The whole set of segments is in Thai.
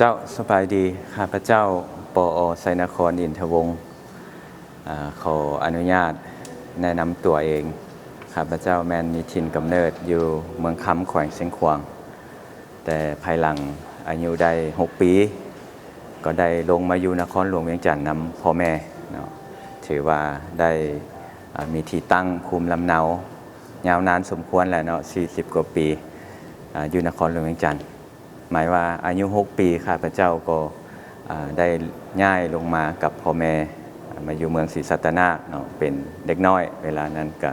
เจ้าสบายดีข้าพเจ้าปอไซนครอินทวงศ์ขออนุญาตแนะนำตัวเองข้าพเจ้าแมนมีถิ่นกำเนิดอยู่เมืองคำแขวงเชียงขวางแต่ภายหลังอายุได้6 ปีก็ได้ลงมาอยู่นครหลวงเวียงจันทน์นำพ่อแม่เนาะถือว่าได้มีที่ตั้งภูมิลำเนายาวนานสมควรแหละเนาะ40 กว่าปีอยู่นครหลวงเวียงจันทน์หมายว่าอายุ6 ปีข้าพเจ้าก็ได้ย้ายลงมากับพ่อแม่มาอยู่เมืองศรีสัตนาคเนาะเป็นเด็กน้อยเวลานั้นก็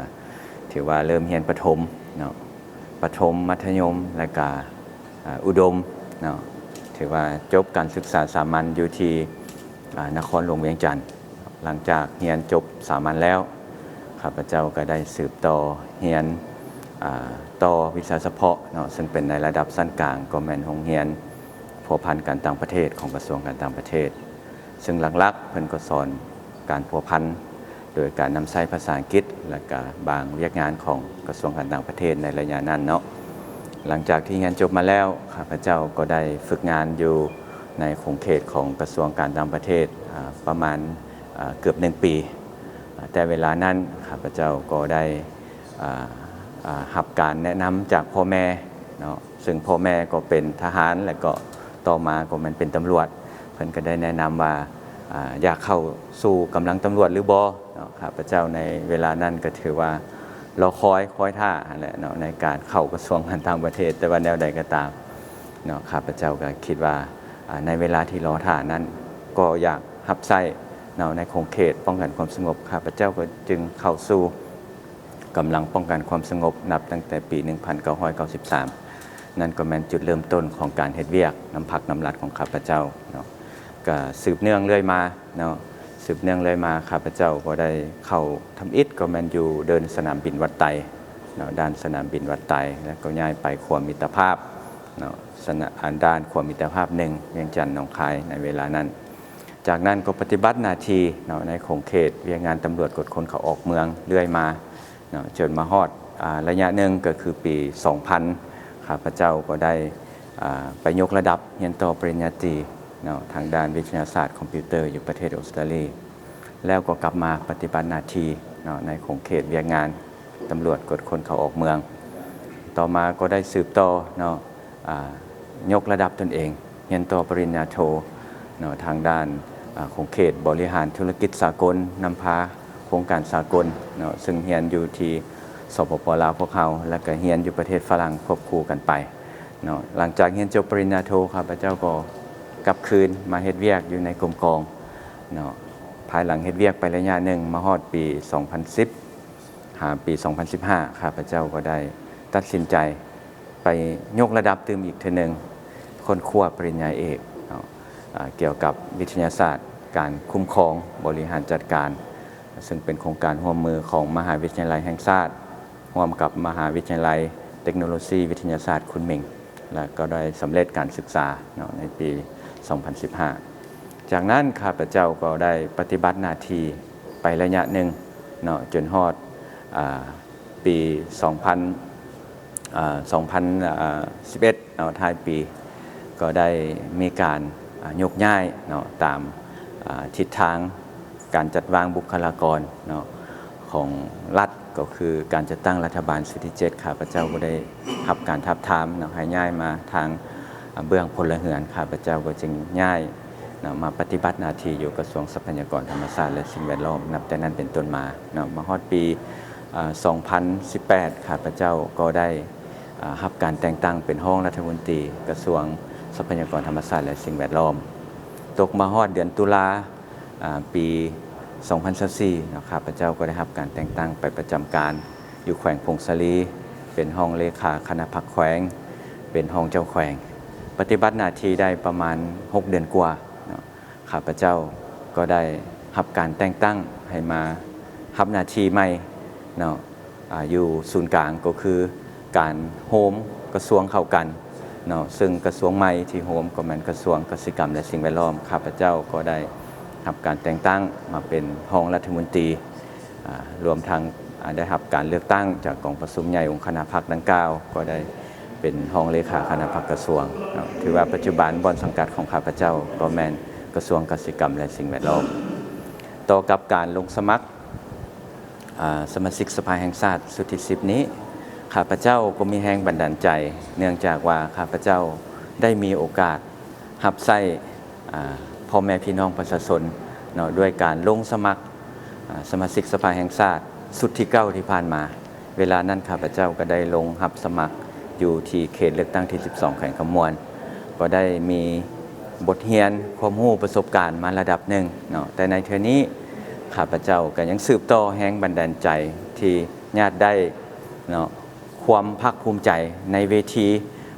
ถือว่าเริ่มเรียนประถมเนาะประถมมัธยมและก็อุดมเนาะถือว่าจบการศึกษาสามัญอยู่ที่นครหลวงเวียงจันทน์หลังจากเรียนจบสามัญแล้วข้าพเจ้าก็ได้สืบต่อเรียนต่อวิชาเฉพาะเนาะซึ่งเป็นในระดับชั้นกลางก็แม่นโรงเรียนพัวพันการต่างประเทศของกระทรวงการต่างประเทศซึ่งหลักๆเพิ่นก็สอนการพัวพันโดยการนำใช้ภาษาอังกฤษและก็บางวิทยางานของกระทรวงการต่างประเทศในระยะนั้นเนาะหลังจากที่เรียนจบมาแล้วข้าพเจ้าก็ได้ฝึกงานอยู่ในขงเขตของกระทรวงการต่างประเทศประมาณเกือบ1 ปีแต่เวลานั้นข้าพเจ้าก็ได้รับการแนะนำจากพ่อแม่เนาะซึ่งพ่อแม่ก็เป็นทหารและก็ต่อมาก็มันเป็นตำรวจเพิ่นก็ได้แนะนำว่าอยากเข้าสู่กำลังตำรวจหรือบ่เนาะข้าพเจ้าในเวลานั้นก็ถือว่ารอคอยท่าแหละเนาะในการเข้ากระทรวงการต่างประเทศแต่ว่าแนวใดก็ตามเนาะข้าพเจ้าก็คิดว่าในเวลาที่รอท่านั้นก็อยากรับใช้เนาะในขงเขตป้องกันความสงบข้าพเจ้าก็จึงเข้าสู่กำลังป้องกันความสงบนับตั้งแต่ปี 1993 นั่นก็แม่นจุดเริ่มต้นของการเฮ็ดเวียกน้ำพักน้ำรัดของข้าพเจ้าเนาะก็สืบเนื่องเรื่อยมาเนาะสืบเนื่องเลยมาข้าพเจ้าก็ได้เข้าทำอิฐก็แม่นอยู่เดินสนามบินวัดไตเนาะด้านสนามบินวัดไตแล้วก็ย้ายไปขวมิตรภาพเนาะด้านขวมิตรภาพ1เวียงจันทน์หนองคายในเวลานั้นจากนั้นก็ปฏิบัติหน้าที่เนาะในขงเขตเวียงงานตำรวจกดคนเข้าออกเมืองเรื่อยมาเนาะจนมาฮอดระยะหนึ่งก็คือปี 2000 ข้าพเจ้าก็ได้ไปยกระดับเรียนต่อปริญญาตรีเนาะทางด้านวิทยาศาสตร์คอมพิวเตอร์อยู่ประเทศออสเตรเลียแล้วก็กลับมาปฏิบัติหน้าที่เนาะในขงเขตเวียงงานตำรวจกดคนเข้าออกเมืองต่อมาก็ได้สืบต่อเนาะยกระดับตนเองเรียนต่อปริญญาโทเนาะทางด้านขงเขตบริหารธุรกิจสากลนำพาโครงการสากลเนาะซึ่งเรียนอยู่ที่สปป.ลาวพวกเขาและก็เรียนอยู่ประเทศฝรั่งควบคู่กันไปเนาะหลังจากเรียนจบปริญญาโทข้าพเจ้าก็กลับคืนมาเฮ็ดเวียกอยู่ในกรมกองเนาะภายหลังเฮ็ดเวียกไประยะหนึ่งมาฮอดปี 2010 หาปี 2015 ข้าพเจ้าก็ได้ตัดสินใจไปยกระดับตื่มอีกเทื่อนึงค้นคว้าปริญญาเอกเนาะเกี่ยวกับวิทยาศาสตร์การคุ้มครองบริหารจัดการซึ่งเป็นโครงการร่วมมือของมหาวิทยาลัยแห่งชาติร่วมกับมหาวิทยาลัยเทคโนโลยีวิทยาศาสตร์คุนหมิงและก็ได้สำเร็จการศึกษาเนาะในปี 2015 จากนั้นข้าพเจ้าก็ได้ปฏิบัติหน้าที่ไประยะหนึ่งเนาะจนฮอดปี 2011 เนาะท้ายปีก็ได้มีการยกย้ายเนาะตามทิศทางการจัดวางบุคลากรเนาะของรัฐก็คือการจัดตั้งรัฐบาลชุดที่7ข้าพเจ้าก็ได้รับการทับทามเนาะให้ย้ายมาทางเบื้องพลเรือนข้าพเจ้าก็จึงย้ายเนาะมาปฏิบัติหน้าที่อยู่กระทรวงทรัพยากรธรรมชาติและสิ่งแวดล้อมนับแต่นั้นเป็นต้นมาเนาะมาฮอดปี 2018 ข้าพเจ้าก็ได้รับการแต่งตั้งเป็นรองรัฐมนตรีกระทรวงทรัพยากรธรรมชาติและสิ่งแวดล้อมตกมาฮอดเดือนตุลาปี 2024 นะครับข้าพเจ้าก็ได้รับการแต่งตั้งไปประจำการอยู่แขวงพงศาลีเป็นรองเลขาคณะพักแขวงเป็นรองเจ้าแขวงปฏิบัติหน้าที่ได้ประมาณ6 เดือนกว่าข้าพเจ้าก็ได้รับการแต่งตั้งให้มารับหน้าที่ใหม่เนาะอยู่ศูนย์กลางก็คือการโฮมกระทรวงเข้ากันเนาะซึ่งกระทรวงใหม่ที่โฮมก็มันกระทรวงเกษตรกรรมและสิ่งแวดล้อมข้าพเจ้าก็ได้รับการแต่งตั้งมาเป็นรองรัฐมนตรีรวมทั้งได้รับการเลือกตั้งจากกองประชุมใหญ่องค์คณะพรรคดังกล่าวก็ได้ เป็นห้องเลขาคณะพักกระทรวงเนาะถือว่าปัจจุบันบอนสังกัดของข้าพเจ้าก็แม่นกระทรวงเกษตรกรรมและสิ่งแวดล้อมต่อกับการลงสมัครสมาชิกสภาแห่งชาติสุดที่10นี้ข้าพเจ้าก็มีแรงบันดาลใจ เนื่องจากว่าข้าพเจ้าได้มีโอกาสรับใช้พ่อแม่พี่น้องประชาชนเนาะด้วยการลงสมัครสมาชิกสภาแห่งชาติสุดที่9ที่ผ่านมาเวลานั้นข้าพเจ้าก็ได้ลงรับสมัครอยู่ที่เขตเลือกตั้งที่12แขวงคำมวลก็ได้มีบทเรียนความรู้ประสบการณ์มาระดับหนึ่งเนาะแต่ในเทื่อนี้ข้าพเจ้าก็ยังสืบต่อแรงบันดาลใจที่ญาติได้เนาะความภาคภูมิใจในเวที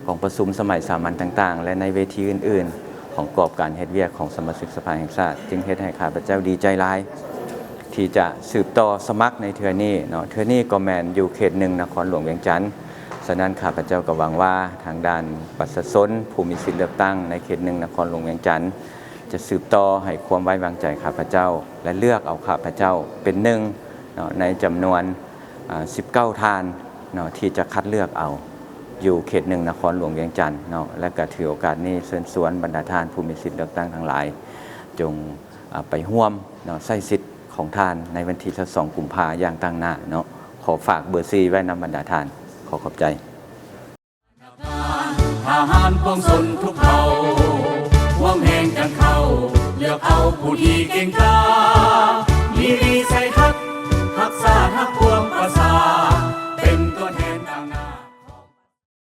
ของประชุมสมัยสามัญต่างๆและในเวทีอื่นๆของกอบการเฮ็ดเวียกของสมาชิกสภาแห่งชาติจึงเฮ็ดให้ข้าพเจ้าดีใจหลายที่จะสืบต่อสมัครในเทื่อนี้เนาะเทื่อนี้ก็แม่นอยู่เขต1นครหลวงเวียงจันทน์ฉะนั้นข้าพเจ้าก็หวังว่าทางด้านประชาชนผู้มีสิทธิเลือกตั้งในเขต1นครหลวงเวียงจันทน์จะสืบต่อให้ความไว้วางใจข้าพเจ้าและเลือกเอาข้าพเจ้าเป็นหนึ่งเนาะในจำนวน19ท่านเนาะที่จะคัดเลือกเอาอยู่เขต1นครหลวงเวียงจันทน์เนาะและก็ถือโอกาสนี้เชิญชวนบรรดาท่านผู้มีสิทธิเลือกตั้งทั้งหลายจงไปร่วมเนาะใช้สิทธิ์ของท่านในวันที่22กุมภาพันธ์อย่างตั้งหน้าเนาะขอฝากเบอร์4ไว้นำบรรดาท่านขอขอบใจทหารปวงชนทุกเผ่า